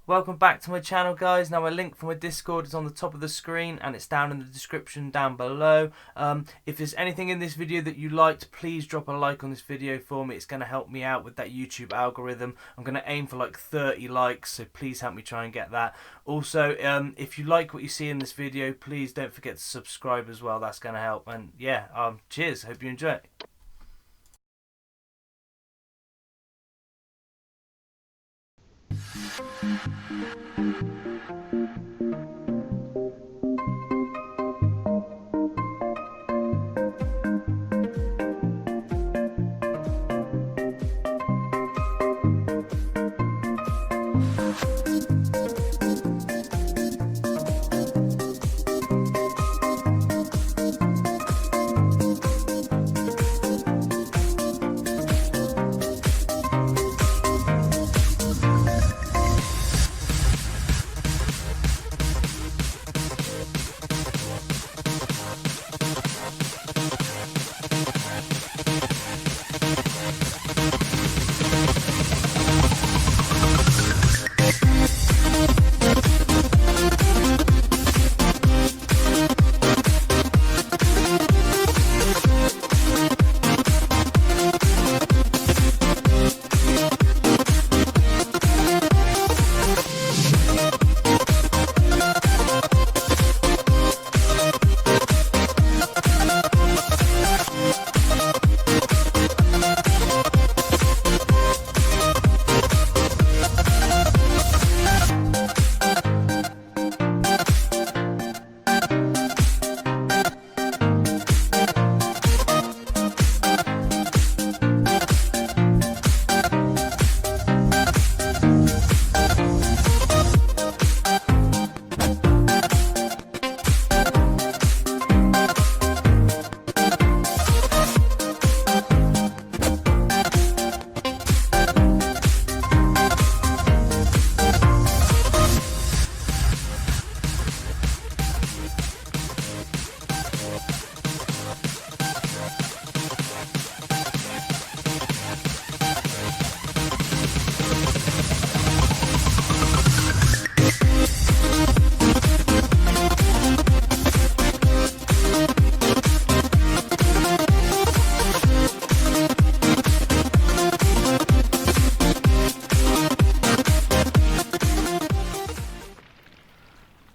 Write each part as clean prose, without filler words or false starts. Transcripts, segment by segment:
Welcome back to my channel, guys. Now my link for my Discord is on the top of the screen and it's down in the description down below. If there's anything in this video that you liked, please drop a like on this video for me. It's going to help me out with that YouTube algorithm. I'm going to aim for like 30 likes, so please help me try and get that. Also, if you like what you see in this video, please don't forget to subscribe as well. That's going to help. And yeah, cheers. Hope you enjoy it.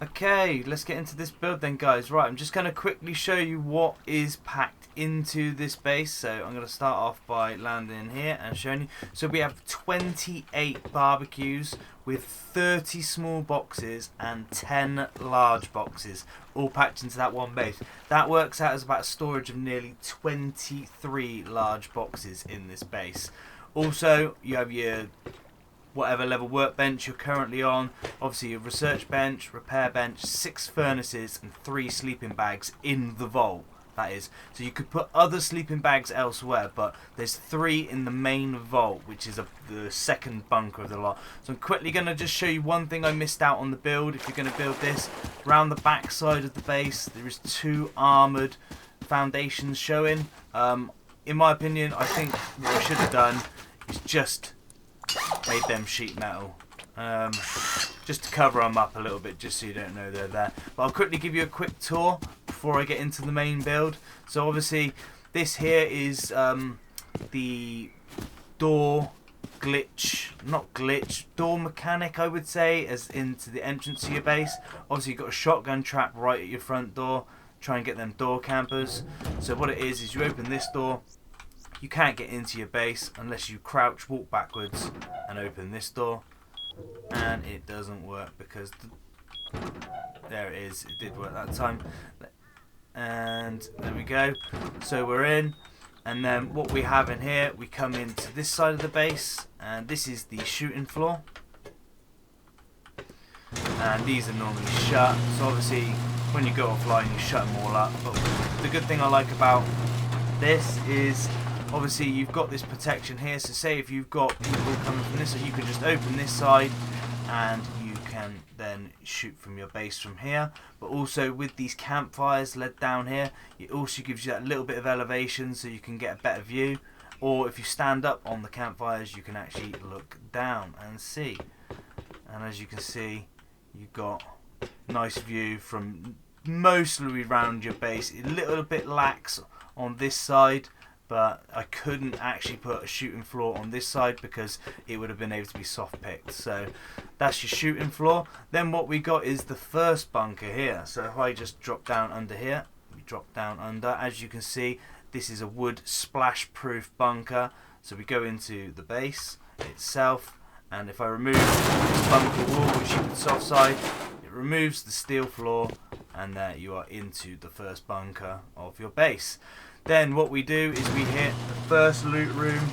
Okay, let's get into this build then, guys. Right, I'm just going to quickly show you what is packed into this base. So I'm going to start off by landing here and showing you. So we have 28 barbecues with 30 small boxes and 10 large boxes, all packed into that one base. That works out as about a storage of nearly 23 large boxes in this base. Also, you have your whatever level workbench you're currently on, obviously your research bench, repair bench, 6 furnaces and 3 sleeping bags in the vault, that is. So you could put other sleeping bags elsewhere, but there's 3 in the main vault, which is the second bunker of the lot. So I'm quickly going to just show you one thing I missed out on the build. If you're going to build this, around the back side of the base there is 2 armoured foundations showing. In my opinion, I think what I should have done is just made them sheet metal, just to cover them up a little bit, just so you don't know they're there. But I'll quickly give you a quick tour before I get into the main build. So obviously this here is the door door mechanic, I would say, as into the entrance to your base. Obviously you've got a shotgun trap right at your front door, try and get them door campers. So what it is you open this door. You can't get into your base unless you crouch, walk backwards and open this door, and it doesn't work because there it is, it did work that time, and there we go. So we're in, and then what we have in here, we come into this side of the base, and this is the shooting floor, and these are normally shut. So obviously when you go offline you shut them all up, but the good thing I like about this is obviously you've got this protection here. So say if you've got people coming from this side, you can just open this side and you can then shoot from your base from here. But also with these campfires led down here, it also gives you that little bit of elevation so you can get a better view. Or if you stand up on the campfires, you can actually look down and see. and as you can see, you've got nice view from mostly around your base. A little bit lax on this side, but I couldn't actually put a shooting floor on this side because it would have been able to be soft picked. So that's your shooting floor. Then what we got is the first bunker here. So if I just drop down under here, we drop down under, as you can see, this is a wood splash proof bunker. So we go into the base itself, and if I remove this bunker wall, which you can soft side, it removes the steel floor, and there you are into the first bunker of your base. Then what we do is we hit the first loot room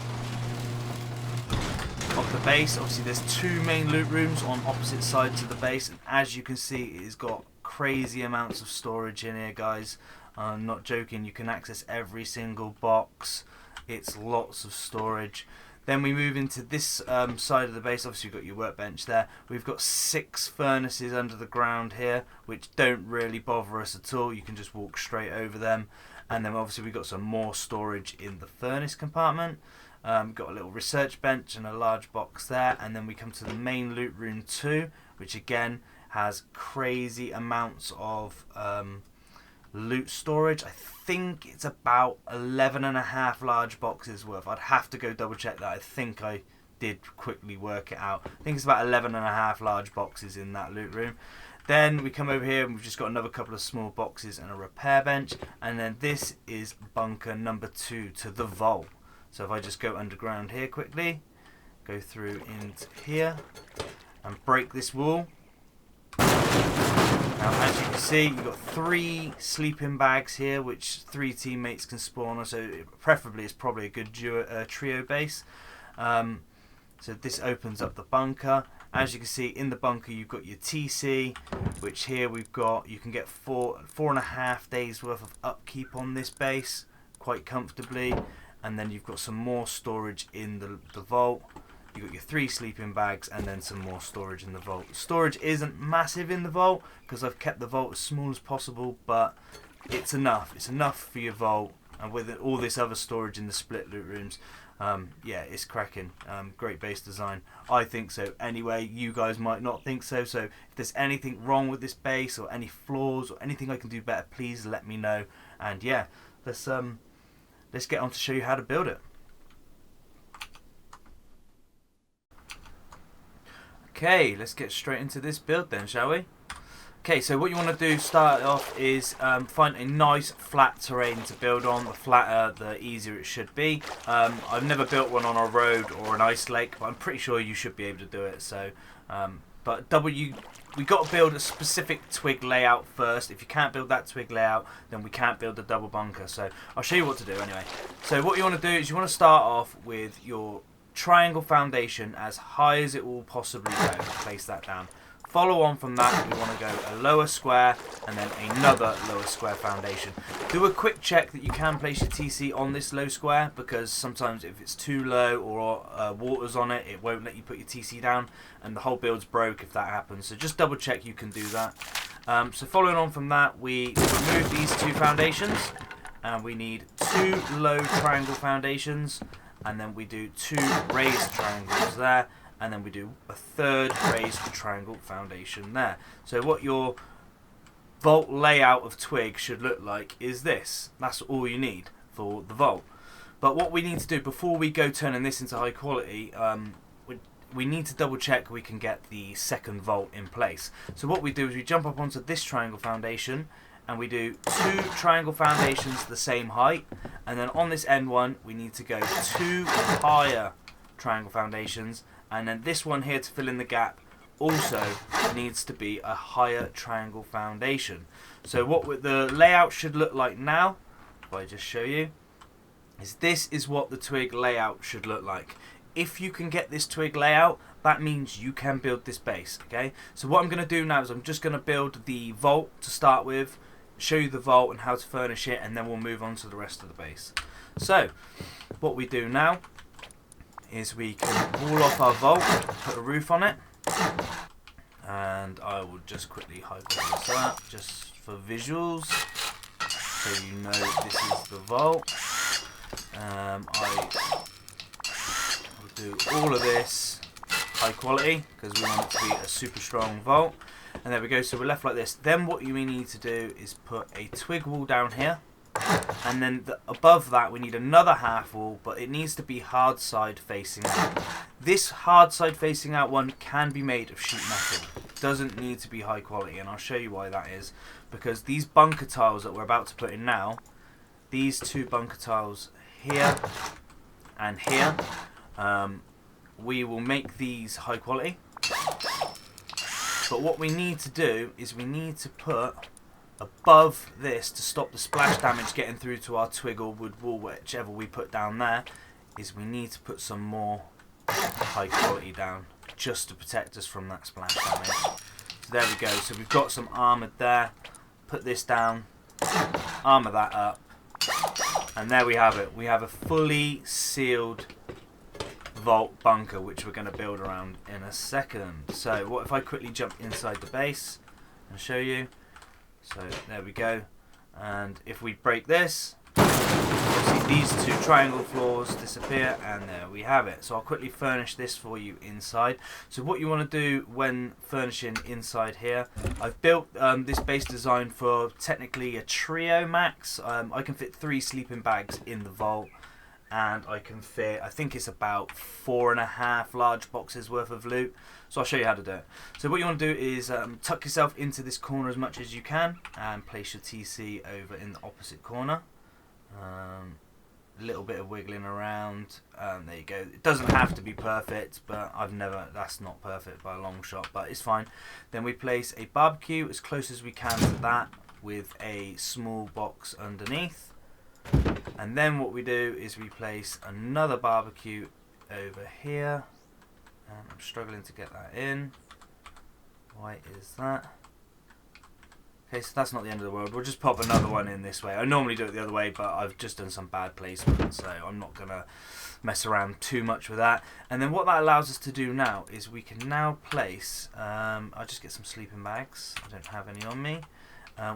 of the base. Obviously there's two main loot rooms on opposite sides of the base, and as you can see, it's got crazy amounts of storage in here, guys. I'm not joking, you can access every single box. It's lots of storage. Then we move into this side of the base. Obviously you've got your workbench there. We've got 6 furnaces under the ground here, which don't really bother us at all. You can just walk straight over them. And then obviously we've got some more storage in the furnace compartment. Got a little research bench and a large box there. And then we come to the main loot room 2, which again has crazy amounts of loot storage. I think it's about 11.5 large boxes worth. I'd have to go double check that. I think I did quickly work it out. I think it's about 11.5 large boxes in that loot room. Then we come over here and we've just got another couple of small boxes and a repair bench. And then this is bunker number 2 to the vault. So if I just go underground here quickly, go through into here and break this wall. Now as you can see, you've got 3 sleeping bags here, which 3 teammates can spawn on, so preferably it's probably a good trio base. So this opens up the bunker. As you can see, in the bunker you've got your TC, which here we've got, you can get 4.5 days worth of upkeep on this base quite comfortably. And then you've got some more storage in the vault. You've got your 3 sleeping bags and then some more storage in the vault. Storage isn't massive in the vault because I've kept the vault as small as possible, but it's enough. It's enough for your vault, and with all this other storage in the split loot rooms, yeah, it's cracking. Great base design. I think so. Anyway, you guys might not think so. So if there's anything wrong with this base or any flaws or anything I can do better, please let me know. And yeah, let's get on to show you how to build it. Okay, let's get straight into this build then, shall we? Okay, so what you want to do start off is find a nice flat terrain to build on. The flatter, the easier it should be. I've never built one on a road or an ice lake, but I'm pretty sure you should be able to do it. So, we got to build a specific twig layout first. If you can't build that twig layout, then we can't build the double bunker. So I'll show you what to do anyway. So what you want to do is you want to start off with your triangle foundation as high as it will possibly go. Place that down. Follow on from that, we want to go a lower square and then another lower square foundation. Do a quick check that you can place your TC on this low square, because sometimes if it's too low or water's on it, it won't let you put your TC down and the whole build's broke if that happens. So just double check you can do that. So following on from that, we remove these 2 foundations and we need 2 low triangle foundations, and then we do 2 raised triangles there. And then we do a 3rd raised triangle foundation there. So what your vault layout of twig should look like is this. That's all you need for the vault. But what we need to do before we go turning this into high quality, we need to double check we can get the 2nd vault in place. So what we do is we jump up onto this triangle foundation and we do 2 triangle foundations the same height. And then on this end one, we need to go 2 higher triangle foundations. And then this one here to fill in the gap also needs to be a higher triangle foundation. So what the layout should look like now, if I just show you, is this is what the twig layout should look like. If you can get this twig layout, that means you can build this base, okay? So what I'm going to do now is I'm just going to build the vault to start with, show you the vault and how to furnish it, and then we'll move on to the rest of the base. So what we do now is we can wall off our vault, put a roof on it, and I will just quickly hyperlink that just for visuals, so you know this is the vault. I will do all of this high quality because we want it to be a super strong vault. And there we go, so we're left like this. Then what we need to do is put a twig wall down here, and then above that we need another half wall, but it needs to be hard side facing out. This hard side facing out one can be made of sheet metal. It doesn't need to be high quality, and I'll show you why that is. Because these bunker tiles that we're about to put in now, these two bunker tiles here and here, we will make these high quality. But what we need to do is we need to put above this, to stop the splash damage getting through to our twig or wood wall, whichever we put down there, is we need to put some more high quality down just to protect us from that splash damage. So there we go, so we've got some armoured there. Put this down, armour that up, and there we have it. We have a fully sealed vault bunker which we're going to build around in a second. So what if I quickly jump inside the base and show you? So there we go, and if we break this, obviously these two triangle floors disappear, and there we have it. So I'll quickly furnish this for you inside. So what you want to do when furnishing inside here, I've built this base design for technically a trio max. I can fit 3 sleeping bags in the vault, and I can fit, I think it's about 4.5 large boxes worth of loot. So I'll show you how to do it. So what you want to do is tuck yourself into this corner as much as you can and place your TC over in the opposite corner. A little bit of wiggling around, there you go. It doesn't have to be perfect, but that's not perfect by a long shot, but it's fine. Then we place a barbecue as close as we can to that with a small box underneath. And then what we do is we place another barbecue over here. I'm struggling to get that in. Why is that? Okay, so that's not the end of the world. We'll just pop another one in this way. I normally do it the other way, but I've just done some bad placement, so I'm not going to mess around too much with that. And then what that allows us to do now is we can now place, I'll just get some sleeping bags. I don't have any on me.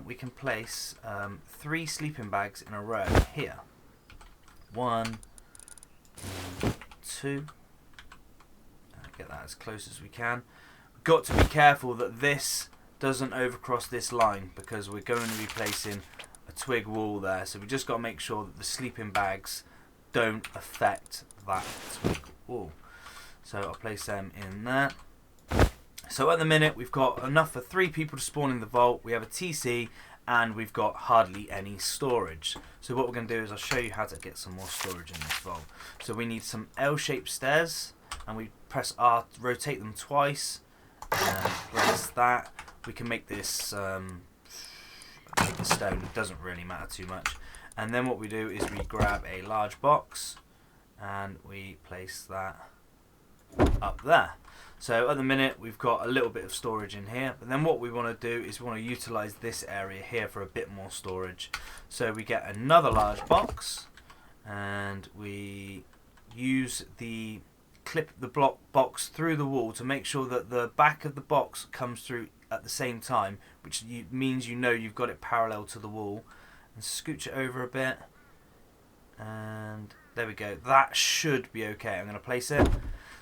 We can place 3 sleeping bags in a row here. 1, 2. Get that as close as we can. We've got to be careful that this doesn't overcross this line because we're going to be placing a twig wall there. So we just got to make sure that the sleeping bags don't affect that twig wall. So I'll place them in there. So at the minute we've got enough for 3 people to spawn in the vault. We have a TC and we've got hardly any storage. So what we're going to do is I'll show you how to get some more storage in this vault. So we need some L-shaped stairs, and we press R to rotate them twice and place that. We can make this make the stone, it doesn't really matter too much. And then what we do is we grab a large box and we place that up there. So at the minute we've got a little bit of storage in here, but then what we want to do is we want to utilize this area here for a bit more storage. So we get another large box and we use the clip the block box through the wall to make sure that the back of the box comes through at the same time, which means you know you've got it parallel to the wall. And scooch it over a bit, and there we go. That should be okay. I'm going to place it.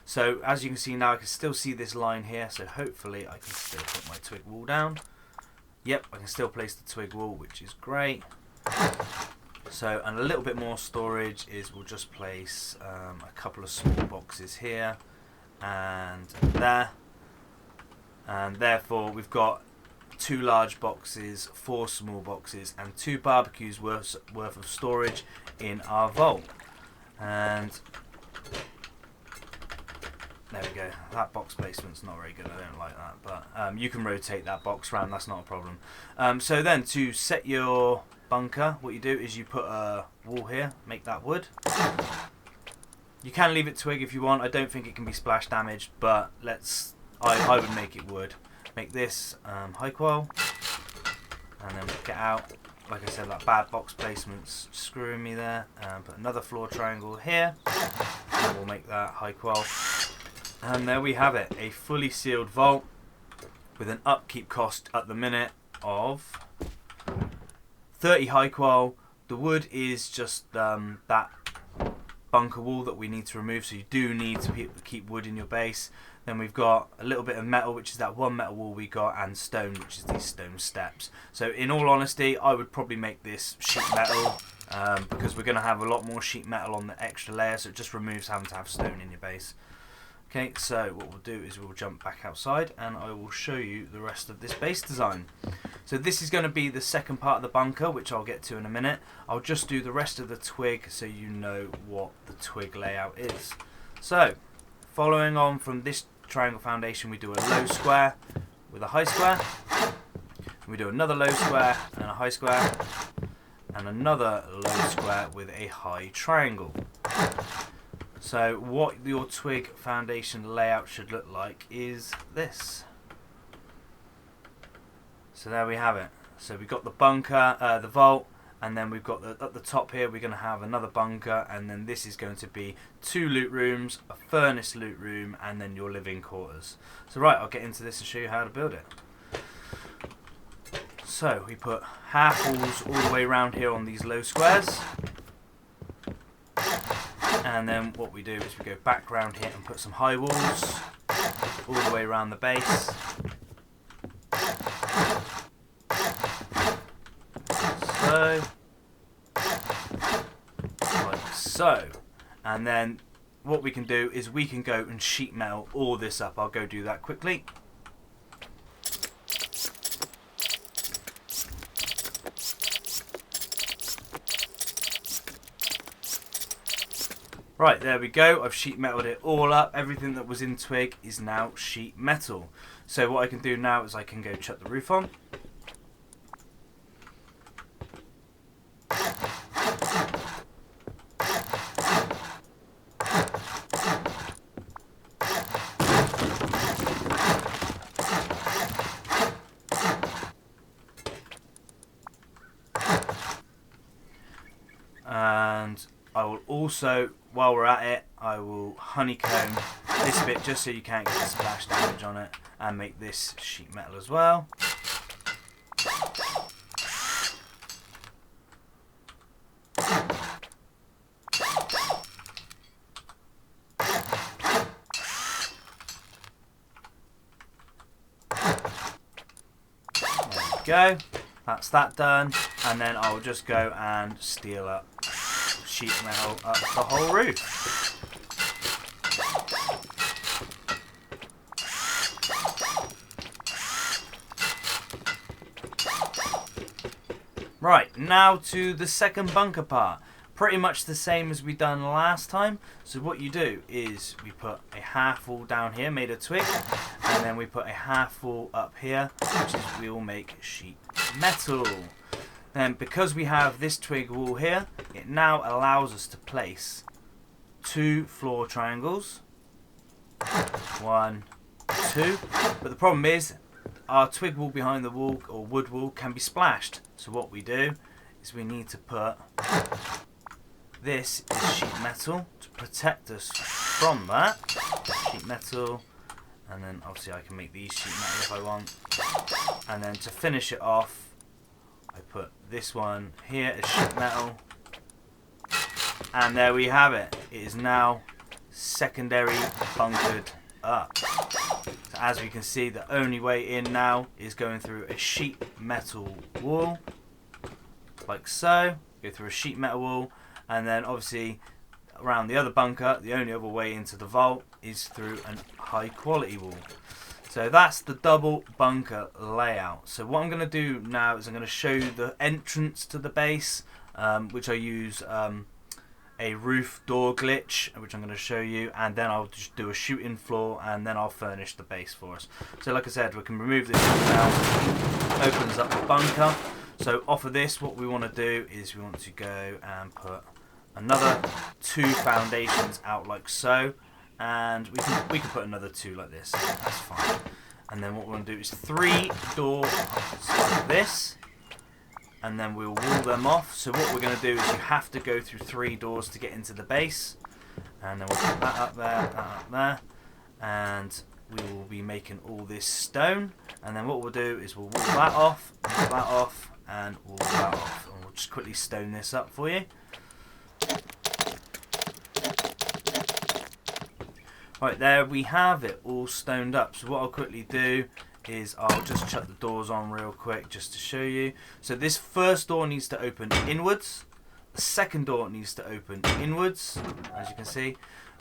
So as you can see now, I can still see this line here, so hopefully I can still put my twig wall down. Yep, I can still place the twig wall, which is great. So, and a little bit more storage is we'll just place a couple of small boxes here and there, and therefore we've got 2 large boxes, 4 small boxes, and 2 barbecues worth of storage in our vault. And there we go. That box placement's not very good, I don't like that, but you can rotate that box around, that's not a problem. So then to set your bunker, what you do is you put a wall here, make that wood. You can leave it twig if you want. I don't think it can be splash damaged, but I would make it wood. Make this high qual, and then get out. Like I said, that bad box placement's screwing me there. Put another floor triangle here, and we'll make that high qual. And there we have it, a fully sealed vault with an upkeep cost at the minute of 30 high qual. The wood is just that bunker wall that we need to remove, so you do need to keep wood in your base. Then we've got a little bit of metal, which is that one metal wall we got, and stone, which is these stone steps. So in all honesty, I would probably make this sheet metal, because we're going to have a lot more sheet metal on the extra layer, so it just removes having to have stone in your base. Okay, so what we'll do is we'll jump back outside and I will show you the rest of this base design. So this is going to be the second part of the bunker, which I'll get to in a minute. I'll just do the rest of the twig so you know what the twig layout is. So, following on from this triangle foundation, we do a low square with a high square. We do another low square and a high square, and another low square with a high triangle. So what your twig foundation layout should look like is this. So there we have it. So we've got the bunker, the vault, and then we've got at the top here we're going to have another bunker, and then this is going to be 2 loot rooms, a furnace loot room, and then your living quarters. So right, I'll get into this and show you how to build it. So we put half walls all the way around here on these low squares. And then what we do is we go back round here and put some high walls all the way around the base. So, like so. And then what we can do is we can go and sheet metal all this up. I'll go do that quickly. Right, there we go. I've sheet metaled it all up. Everything that was in twig is now sheet metal. So what I can do now is I can go chuck the roof on. And I will also, while we're at it, I will honeycomb this bit just so you can't get splash damage on it, and make this sheet metal as well. There we go, that's that done, and then I'll just go and steel up sheet metal up the whole roof. Right, now to the second bunker part. Pretty much the same as we done last time. So what you do is we put a half wall down here made of twig, and then we put a half wall up here, which is we'll make sheet metal. Then because we have this twig wall here, it now allows us to place 2 floor triangles. 1, 2. But the problem is our twig wall behind the wall, or wood wall, can be splashed. So what we do is we need to put this is sheet metal to protect us from that. Sheet metal, and then obviously I can make these sheet metal if I want. And then to finish it off, I put this one here as sheet metal, and there we have it. It is now secondary bunkered up. So as we can see, the only way in now is going through a sheet metal wall, like so. Go through a sheet metal wall, and then obviously around the other bunker, the only other way into the vault is through a high quality wall. So that's the double bunker layout. So what I'm going to do now is I'm going to show you the entrance to the base, which I use a roof door glitch, which I'm going to show you, and then I'll just do a shooting floor, and then I'll furnish the base for us. So like I said, we can remove this now, opens up the bunker. So off of this, what we want to do is we want to go and put another 2 foundations out like so. And we can put another 2 like this. That's fine. And then what we're going to do is 3 doors like this, and then we'll wall them off. So what we're going to do is you have to go through 3 doors to get into the base, and then we'll put that up there, that up there, and we will be making all this stone. And then what we'll do is we'll wall that off, and wall that off, and we'll just quickly stone this up for you. Right, there we have it all stoned up. So what I'll quickly do is I'll just shut the doors on real quick just to show you. So this first door needs to open inwards. The second door needs to open inwards, as you can see.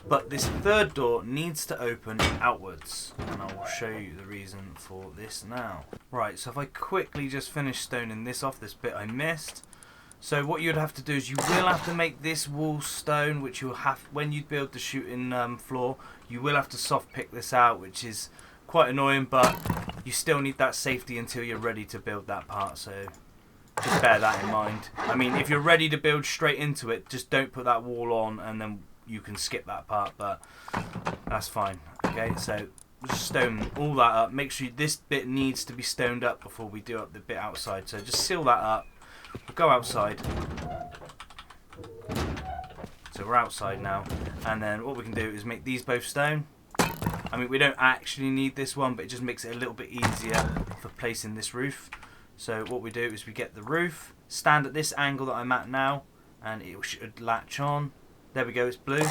But this third door needs to open outwards. And I will show you the reason for this now. Right, so if I quickly just finish stoning this off, this bit I missed. So what you'd have to do is you will have to make this wall stone, which you'll have, when you build the shooting floor, you will have to soft pick this out, which is quite annoying, but you still need that safety until you're ready to build that part, so just bear that in mind. I mean, if you're ready to build straight into it, just don't put that wall on and then you can skip that part, but that's fine. Okay, so just stone all that up. Make sure this bit needs to be stoned up before we do up the bit outside, so just seal that up. We'll go outside. So we're outside now, and then what we can do is make these both stone. I mean, we don't actually need this one, but it just makes it a little bit easier for placing this roof. So what we do is we get the roof, stand at this angle that I'm at now, and it should latch on. There we go, it's blue.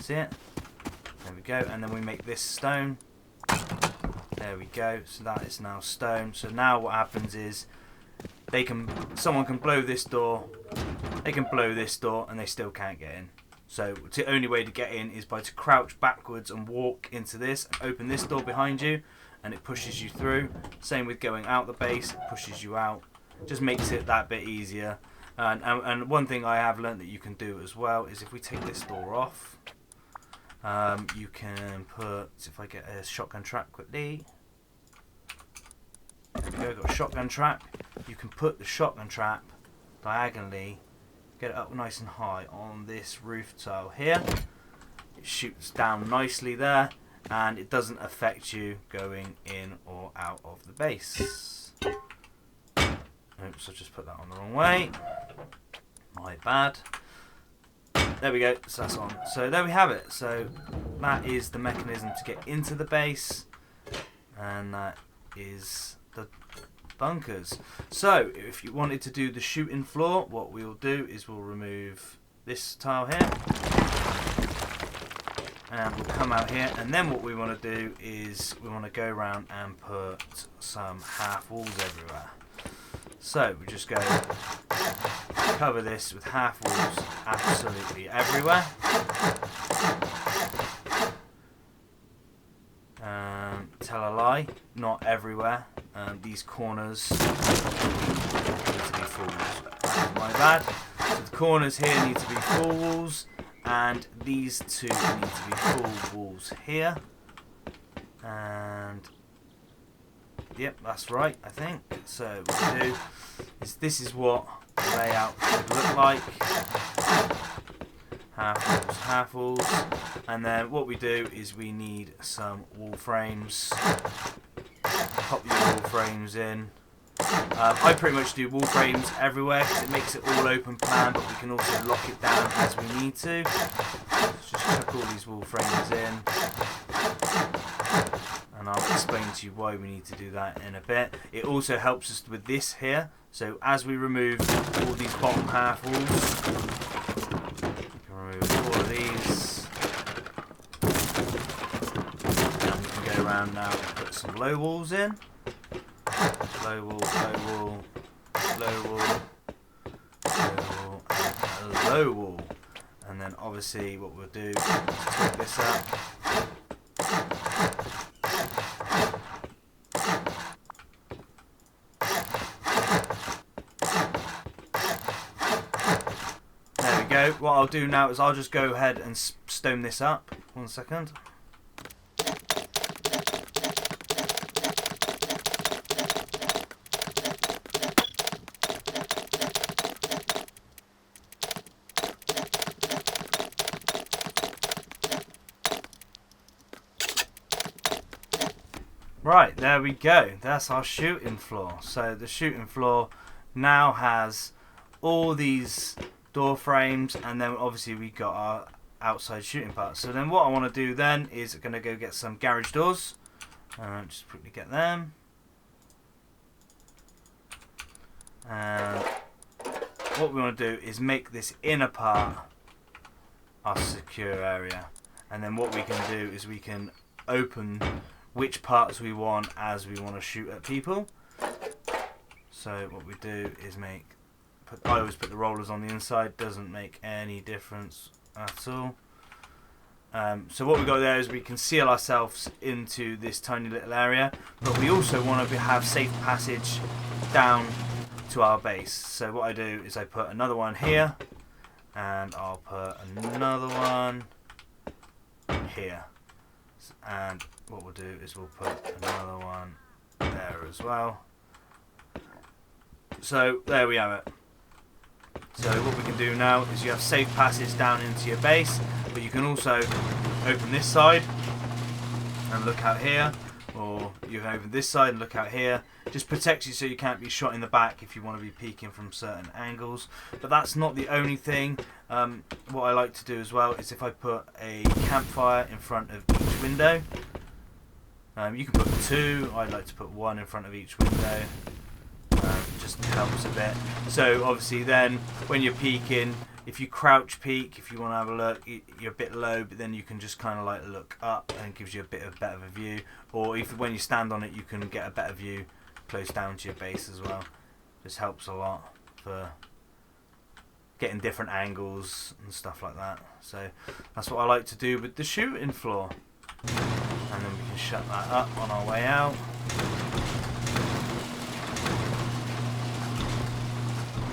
See it? There we go, and then we make this stone. There we go, so that is now stone. So now what happens is someone can blow this door, they can blow this door, and they still can't get in. So the only way to get in is to crouch backwards and walk into this, and open this door behind you, and it pushes you through. Same with going out the base, it pushes you out. Just makes it that bit easier. And one thing I have learned that you can do as well is if we take this door off, you can put, if I get a shotgun trap quickly, there we go, got a shotgun trap. You can put the shotgun trap diagonally, get it up nice and high on this roof tile here. It shoots down nicely there, and it doesn't affect you going in or out of the base. Oops, I just put that on the wrong way. My bad. There we go, so that's on. So there we have it. So that is the mechanism to get into the base, and that is the bunkers. So if you wanted to do the shooting floor, what we'll do is we'll remove this tile here, and we'll come out here, and then what we want to do is we want to go around and put some half walls everywhere. So we just go cover this with half walls absolutely everywhere. Tell a lie, not everywhere. These corners need to be full walls. My bad. So the corners here need to be full walls, and these two need to be full walls here. And yep, that's right, I think. So what we do is this is what the layout should look like. Half walls, and then what we do is we need some wall frames. Pop your wall frames in. I pretty much do wall frames everywhere because it makes it all open plan, but we can also lock it down as we need to. Let's just chuck all these wall frames in, and I'll explain to you why we need to do that in a bit. It also helps us with this here. So as we remove all these bottom half walls, we can remove all of these, and we can go around now and put some low walls in. Low wall, low wall, low wall, low wall, and a low wall. And then obviously what we'll do is take this up. There we go. What I'll do now is I'll just go ahead and stone this up. 1 second. Right, there we go. That's our shooting floor. So the shooting floor now has all these door frames, and then obviously we got our outside shooting parts. So then what I want to do then is I'm going to go get some garage doors. Just quickly get them. And what we want to do is make this inner part our secure area. and then what we can do is we can open which parts we want as we want to shoot at people. So what we do is I always put the rollers on the inside, doesn't make any difference at all. So what we got there is we can seal ourselves into this tiny little area, but we also want to have safe passage down to our base. So what I do is I put another one here, and I'll put another one here, and what we'll do is we'll put another one there as well. So there we have it. So what we can do now is you have safe passage down into your base, but you can also open this side and look out here, or you can open this side and look out here. Just protects you so you can't be shot in the back if you want to be peeking from certain angles. But that's not the only thing. What I like to do as well is if I put a campfire in front of each window, you can put 2, I like to put 1 in front of each window. Just helps a bit. So obviously then when you're peeking, if you crouch peek, if you want to have a look, you're a bit low, but then you can just kind of like look up and it gives you a bit of better of a view. Or if when you stand on it, you can get a better view close down to your base as well. This helps a lot for getting different angles and stuff like that. So that's what I like to do with the shooting floor. And then we can shut that up on our way out.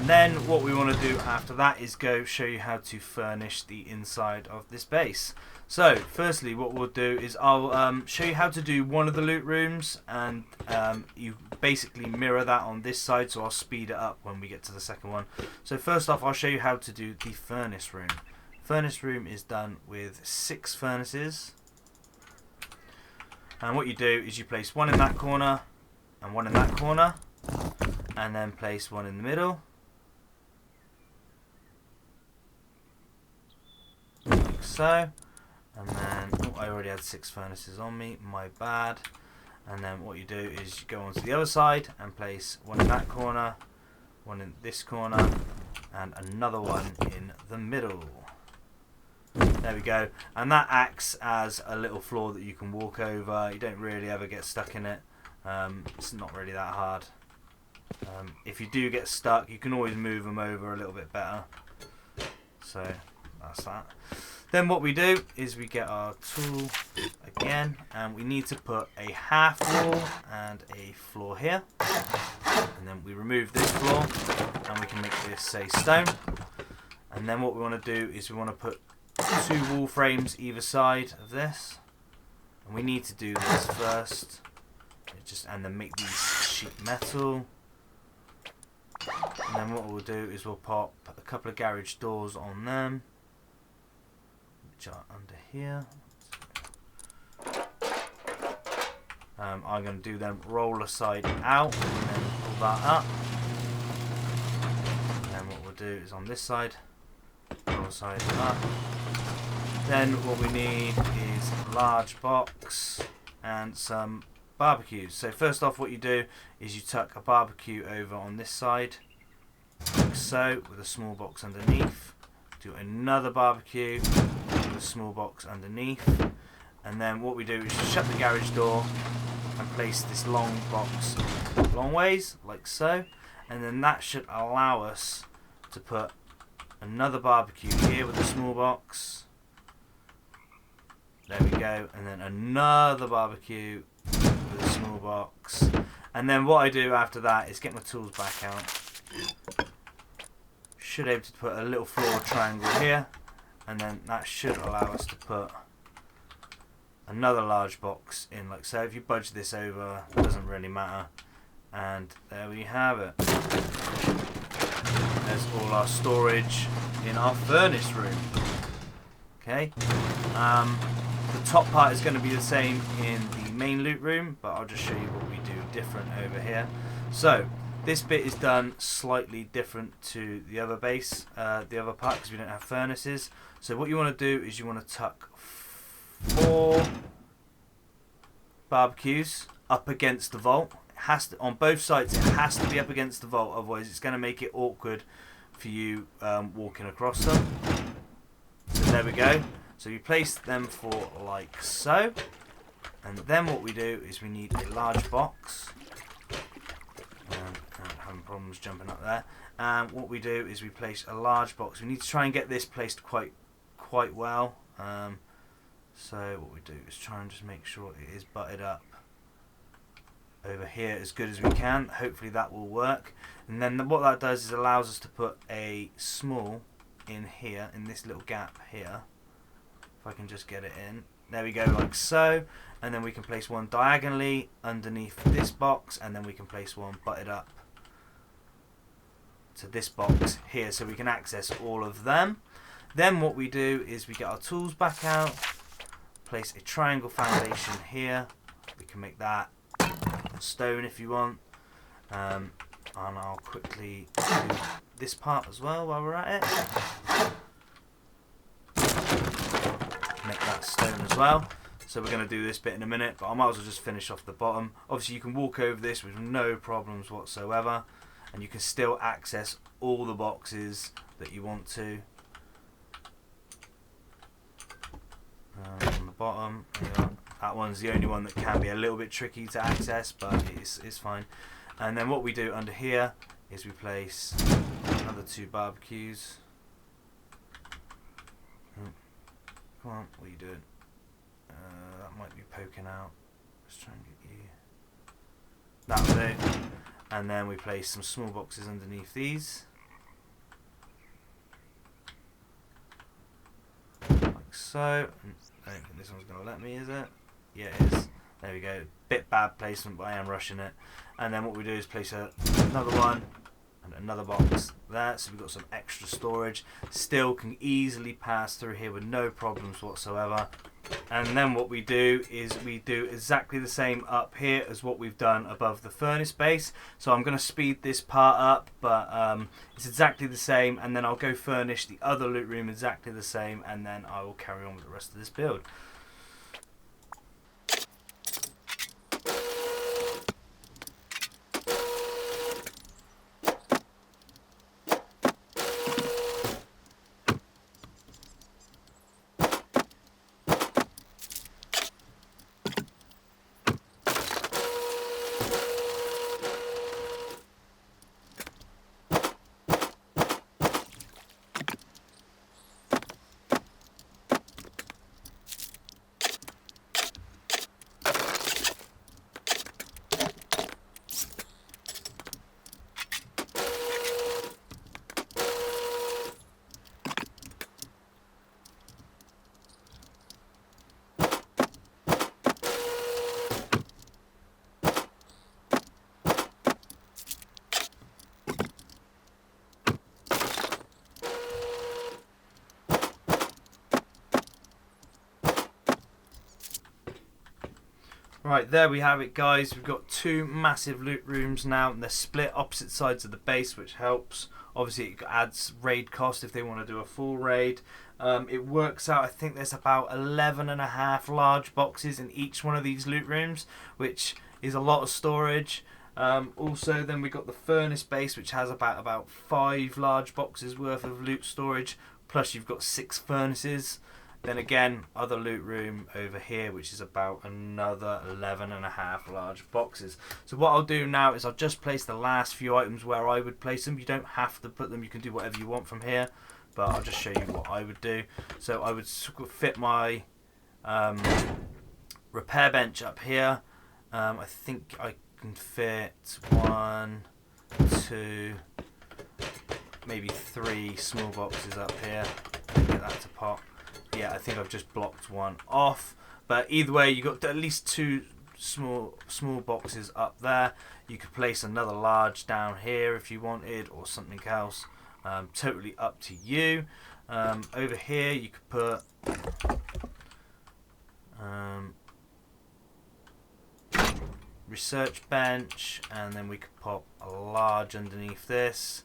Then what we want to do after that is go show you how to furnish the inside of this base. So firstly what we'll do is I'll show you how to do one of the loot rooms, and you basically mirror that on this side, so I'll speed it up when we get to the second one. So first off I'll show you how to do the furnace room. Furnace room is done with 6 furnaces, and what you do is you place 1 in that corner and 1 in that corner, and then place 1 in the middle. Like so, and then I already had 6 furnaces on me, my bad. And then what you do is you go onto the other side and place 1 in that corner, 1 in this corner, and another 1 in the middle. There we go, and that acts as a little floor that you can walk over. You don't really ever get stuck in it. It's not really that hard. If you do get stuck, you can always move them over a little bit better. So that's that. Then what we do is we get our tool again, and we need to put a half wall and a floor here, and then we remove this floor and we can make this say stone. And then what we want to do is we want to put 2 wall frames either side of this, and we need to do this first, and then make these sheet metal. And then what we'll do is we'll pop a couple of garage doors on them, which are under here. I'm going to do them roller side out and then pull that up. And then what we'll do is on this side, roller side up. Then what we need is a large box and some barbecues. So first off what you do is you tuck a barbecue over on this side, like so, with a small box underneath. Do another barbecue with a small box underneath, and then what we do is shut the garage door and place this long box long ways like so, and then that should allow us to put another barbecue here with a small box. There we go, and then another barbecue with a small box. And then what I do after that is get my tools back out. Should be able to put a little floor triangle here, and then that should allow us to put another large box in like so. If you budge this over, it doesn't really matter. And there we have it. There's all our storage in our furnace room. Okay. The top part is going to be the same in the main loot room, but I'll just show you what we do different over here. So this bit is done slightly different to the other base, the other part, because we don't have furnaces. So what you want to do is you want to tuck 4 barbecues up against the vault. It has to, on both sides, it has to be up against the vault, otherwise it's going to make it awkward for you walking across them. So there we go. So you place them for like so, and then what we do is we need a large box. I'm having problems jumping up there. And what we do is we place a large box. We need to try and get this placed quite well. So what we do is try and just make sure it is butted up over here as good as we can. Hopefully that will work. And then what that does is allows us to put a small in here, in this little gap here. If I can just get it in. There we go, like so. And then we can place one diagonally underneath this box, and then we can place one butted up to this box here, so we can access all of them. Then what we do is we get our tools back out, place a triangle foundation here. We can make that stone if you want, and I'll quickly do this part as well while we're at it. Make that stone as well. So we're going to do this bit in a minute, but I might as well just finish off the bottom. Obviously you can walk over this with no problems whatsoever, and you can still access all the boxes that you want to. On the bottom, that one's the only one that can be a little bit tricky to access, but it's fine. And then what we do under here is we place another 2 barbecues. Come on, what are you doing? That might be poking out. Let's try and get you. That'll do. And then we place some small boxes underneath these. Like so. I don't think this one's going to let me, is it? Yeah, it is. There we go. Bit bad placement, but I am rushing it. And then what we do is place another one and another box there, so we've got some extra storage. Still can easily pass through here with no problems whatsoever. And then what we do is we do exactly the same up here as what we've done above the furnace base. So I'm going to speed this part up, but it's exactly the same, and then I'll go furnish the other loot room exactly the same, and then I will carry on with the rest of this build. Right, there we have it, guys. We've got 2 massive loot rooms now, and they're split opposite sides of the base, which helps. Obviously it adds raid cost if they want to do a full raid. It works out, I think there's about 11.5 large boxes in each one of these loot rooms, which is a lot of storage. Also then we got the furnace base, which has about 5 large boxes worth of loot storage, plus you've got 6 furnaces. Then again, other loot room over here, which is about another 11.5 large boxes. So what I'll do now is I'll just place the last few items where I would place them. You don't have to put them, you can do whatever you want from here, but I'll just show you what I would do. So I would fit my repair bench up here. I think I can fit 1, 2, maybe 3 small boxes up here. Get that to pop. Yeah, I think I've just blocked one off, but either way you got at least 2 small boxes up there. You could place another large down here if you wanted, or something else. Totally up to you. Over here you could put research bench, and then we could pop a large underneath this,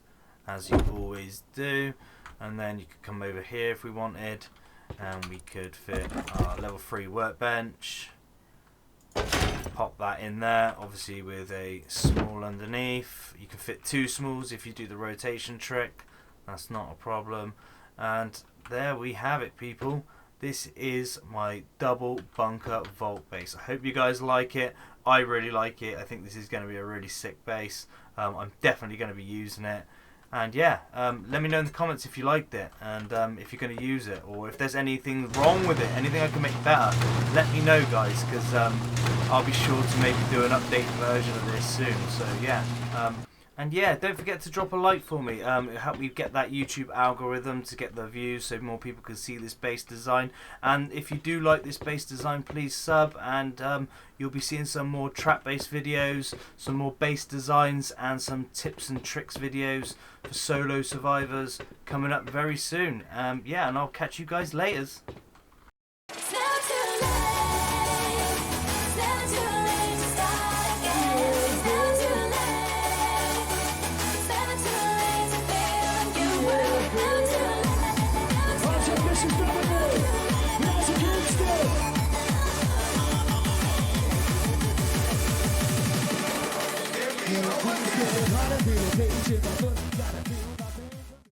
as you always do. And then you could come over here if we wanted, and we could fit our level 3 workbench, pop that in there, obviously with a small underneath. You can fit 2 smalls if you do the rotation trick, that's not a problem. And there we have it, people. this is my double bunker vault base. I hope you guys like it. I really like it. I think this is going to be a really sick base. I'm definitely going to be using it. And yeah, let me know in the comments if you liked it, and if you're going to use it, or if there's anything wrong with it, anything I can make better. Let me know, guys, because I'll be sure to maybe do an updated version of this soon. So yeah, and yeah, don't forget to drop a like for me. It'll help me get that YouTube algorithm to get the views, so more people can see this base design. And if you do like this base design, please sub, and you'll be seeing some more trap-based videos, some more base designs, and some tips and tricks videos for solo survivors coming up very soon. Yeah, and I'll catch you guys later. Gotta feel